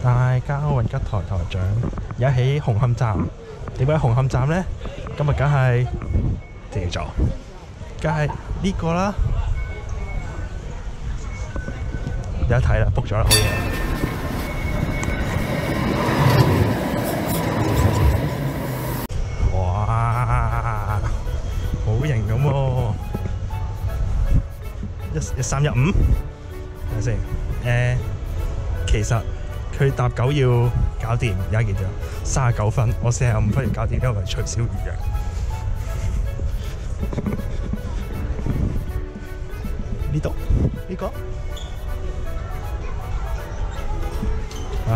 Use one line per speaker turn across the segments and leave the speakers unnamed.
大家好，運吉台台長，而家喺紅磡站。點解紅磡站呢？今日梗係謝座，梗係呢個啦。有得睇啦 ，book 咗啦，好嘢。哇，好型咁喎！1315，睇下先。其實佢搭9要搞掂，而家幾多？39分，我45分要搞掂，因為取消預約。呢度呢個，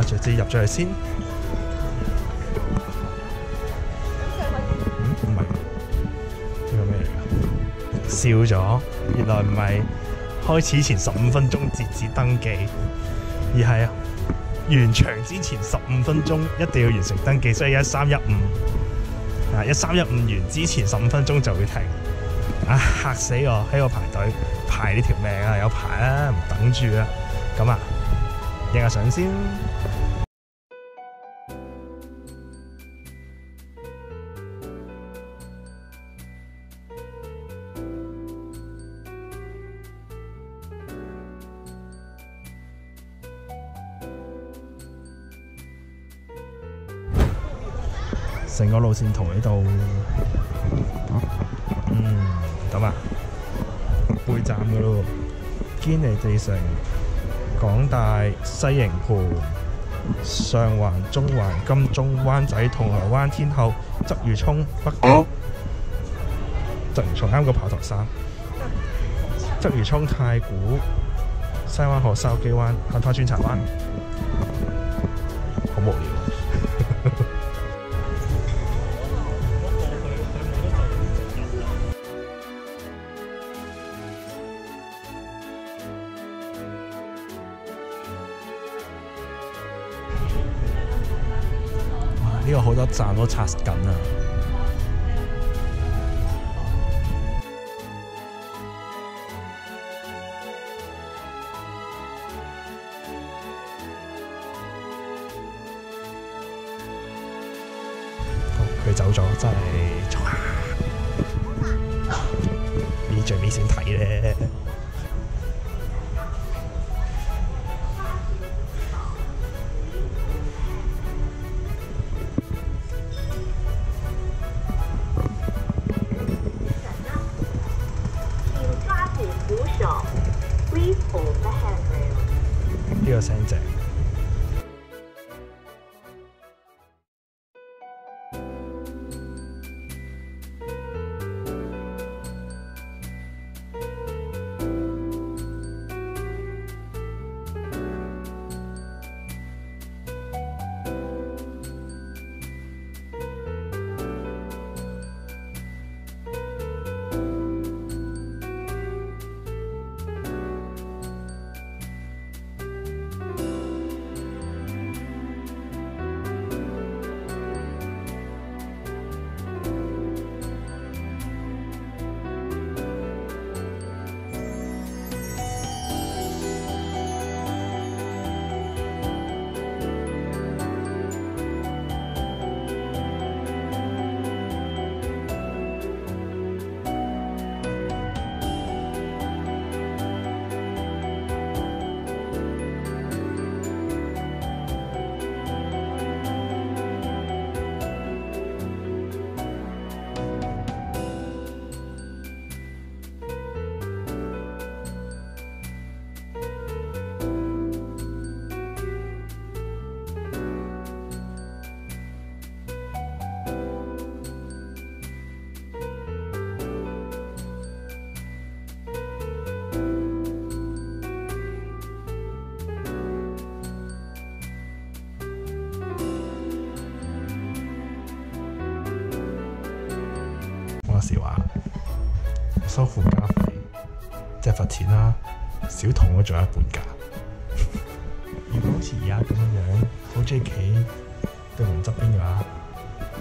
直接入咗去先。唔係，呢個咩嚟㗎？笑咗，原來唔係開始前15分鐘截止登記，而係完場之前15分鐘一定要完成登記，所以1315 1315完之前15分鐘就會停。嚇死我！喺度排隊排呢條命啊，有排啊，唔等住啊。咁啊，影下相先。成個路線圖喺度，咁啊，背站噶咯，堅尼地城、港大、西營盤、上環、中環、金鐘、灣仔、銅鑼灣、天后、鰂魚涌、北角、鰂魚涌啱個炮台山、鰂魚涌、太古、西灣河、筲箕灣、杏花邨、柴灣，好無聊。呢個好多站都拆緊啊！佢走咗，真係錯啊！呢最尾先睇咧。呢個聲正。嗰時話收附加費，即係罰錢啦，小童都仲有一半價。如果好似而家咁樣好中意企對門側邊嘅話，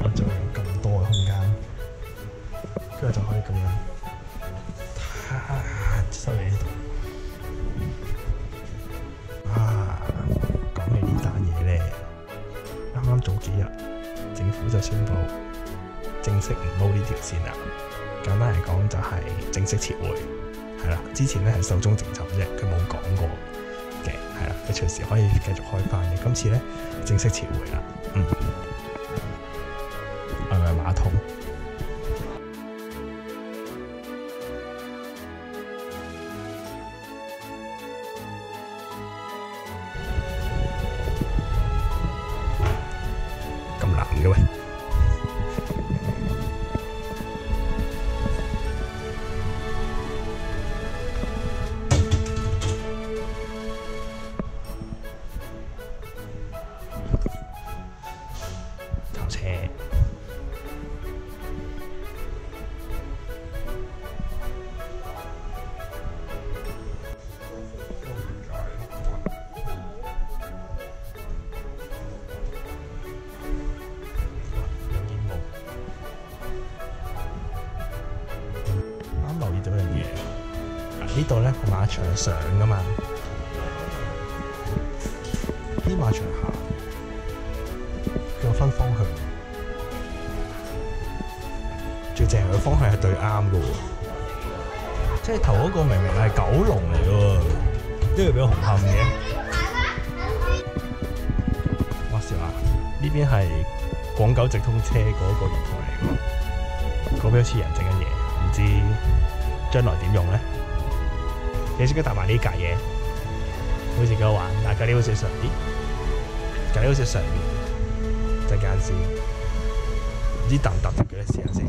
我就有更多嘅空間，跟住就可以咁樣收你呢度。講起呢單嘢咧，啱早幾日，政府就宣布正式唔撈呢條線啦。簡單嚟講就係正式撤回，係啦。之前咧係壽終正寢啫，佢冇講過嘅，係啦。佢隨時可以繼續開翻嘅。今次咧正式撤回啦。係咪馬桶？咁難嘅喂！頭車。啱留意到一樣嘢，呢度咧個馬場上噶嘛，啲馬場下佢有分方向，最正係個方向係對啱噶喎，即係頭嗰個明明係九龍嚟噶喎，都要俾紅磡嘅。話時話呢邊係廣九直通車嗰個月台嚟㗎，嗰邊好似人整緊嘢。唔知將來點用咧？你識得搭埋呢架嘢，好似幾好玩。但係隔離好似上邊，隔離好似上邊，陣間先，唔知搭唔搭得嘅咧？試下先。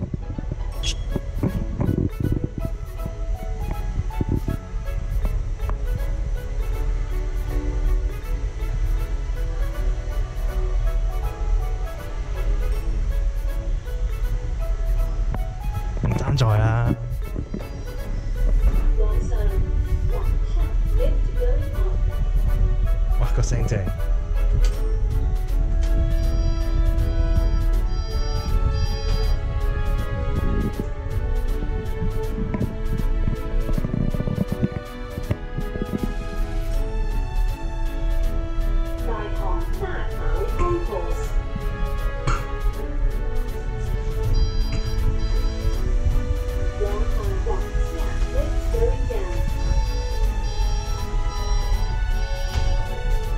唔爭在啦。哇！個聲正。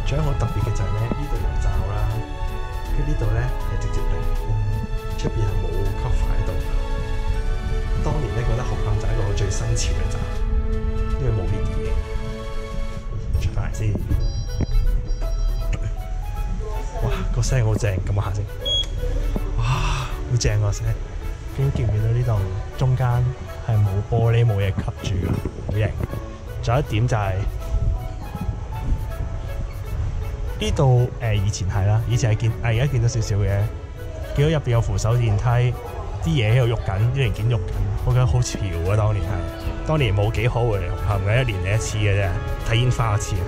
仲有好特別嘅就係咧，呢度有罩啦，跟住呢度咧係直接凌空，出邊係冇 cover 喺度。當年咧覺得紅磡就係一個最新潮嘅站，因為冇呢啲嘢。出翻嚟先，哇！個聲好正，撳下先。哇！好正個聲，見唔見到呢度中間係冇玻璃冇嘢吸住㗎，好型。仲有一點就係、呢度以前係啦，以前係見，而家見到少少嘅，見到入邊有扶手電梯，啲嘢喺度喐緊，啲零件喐緊，我覺得好潮啊！當年冇幾好嘅紅磡嘅，一年嚟一次嘅啫，睇煙花一次啊！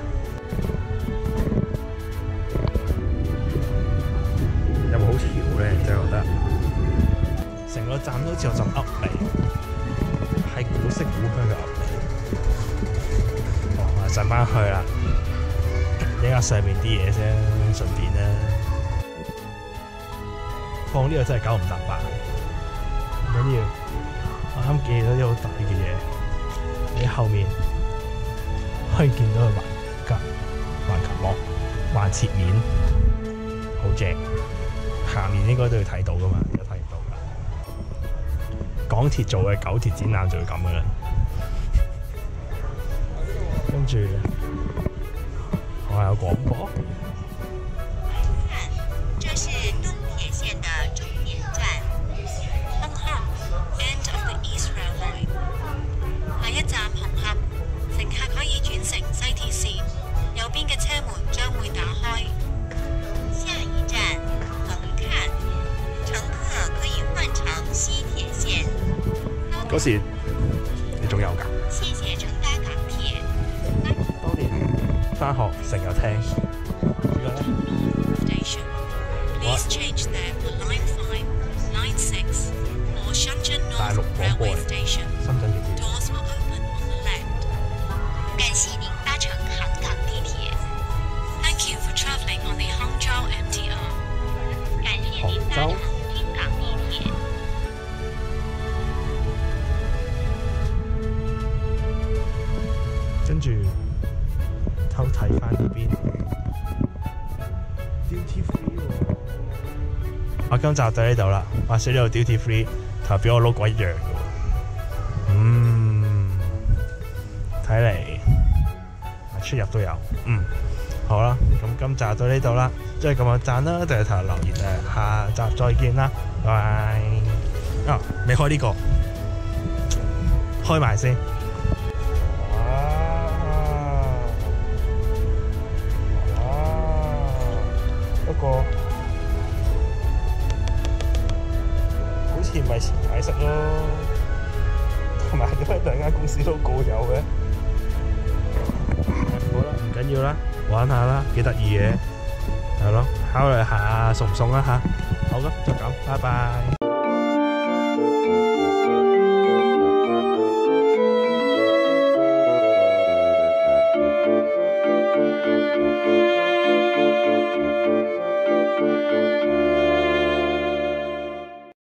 有冇好潮咧？真係覺得成個站都好似有陣噏味，係古色古香嘅噏味。我上翻去啦。睇下上面啲嘢先，順便啦。放呢個真係9唔搭8，唔緊要。我啱記到啲好特別嘅嘢，你後面可以見到佢環球膜、環切面，好正。下面應該都要睇到噶嘛，而家睇唔到㗎。港鐵做嘅九鐵展覽就會咁噶啦。跟住。我還有廣播。
這是東鐵線的終點站，紅磡 End of the East Railway。下一站紅磡，乘客可以轉乘西鐵線，右邊嘅車門將會打開。下一站紅磡，乘客可以換乘西鐵線。
嗰時你仲有㗎？
謝謝乘搭港鐵。
當年返學成日聽呢個咧。
Please change there for line 5, line 6, or Shenzhen North Railway Station.
深圳地鐵。
Doors will open on the left. 感謝您搭乘杭港地鐵。Thank you for travelling on the Hangzhou MTR.
我今集到呢度啦。話說呢度 duty free， 同埋俾我撈鬼樣嘅喎。睇嚟出入都有。好啦，咁今集到呢度啦，即係咁樣讚啦，就係頭留言下集再見啦，拜拜。未開呢個，開埋先。不過好似唔係前排色咯，同埋點解兩間公司都各有嘅？好啦，唔緊要啦，玩下啦，幾得意嘅，係咯，考慮下送唔送啦嚇。好嘅，就咁，拜拜。